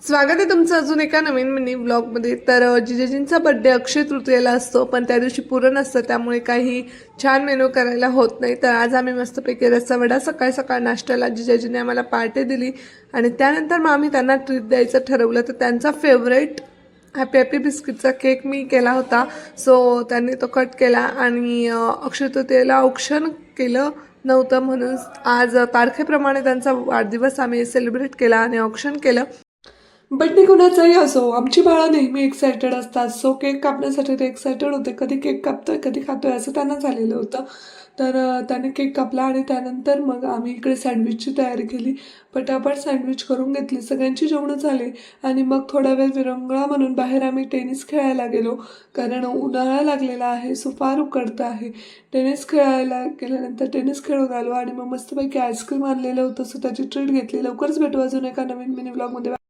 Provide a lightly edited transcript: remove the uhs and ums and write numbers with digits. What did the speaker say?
स्वागत आहे तुमचं अजून एका नवीन मिनी व्लॉगमध्ये. तर जिजाजींचा बड्डे अक्षय तृतीयेला असतो, पण त्या दिवशी पुरण असतं, त्यामुळे काही छान मेनू करायला होत नाही. तर आज आम्ही मस्तपैकी रस्सा वडा सकाळ सकाळ नाश्त्याला जिजाजीने आम्हाला पार्टी दिली आणि त्यानंतर मग आम्ही त्यांना ट्रीट द्यायचं ठरवलं. तर त्यांचा फेवरेट हॅपी हॅपी बिस्किटचा केक मी केला होता. सो त्यांनी तो कट केला आणि अक्षय तृतीयेला औक्षण केलं नव्हतं, म्हणून आज तारखेप्रमाणे त्यांचा वाढदिवस आम्ही सेलिब्रेट केला आणि औक्षण केलं. बड्डे कुणाचाही असो, आमची बाळं नेहमी एक्सायटेड असतात. सो केक कापण्यासाठी ते एक्सायटेड होते. कधी केक कापतोय, कधी खातोय, असं त्यांना झालेलं होतं. तर त्याने केक कापला आणि त्यानंतर मग आम्ही इकडे सँडविचची तयारी केली. पटापट सँडविच करून घेतली. सगळ्यांची जेवणं झाली आणि मग थोडा वेळ विरंगुळा म्हणून बाहेर आम्ही टेनिस खेळायला गेलो, कारण उन्हाळा लागलेला आहे. सो फार उकडतं आहे. टेनिस खेळायला गेल्यानंतर टेनिस खेळून आलो आणि मग मस्तपैकी आईस्क्रीम आणलेलं होतं, सो त्याची ट्रीट घेतली. लवकरच भेटू अजून एका नवीन मिनी व्लॉगमध्ये.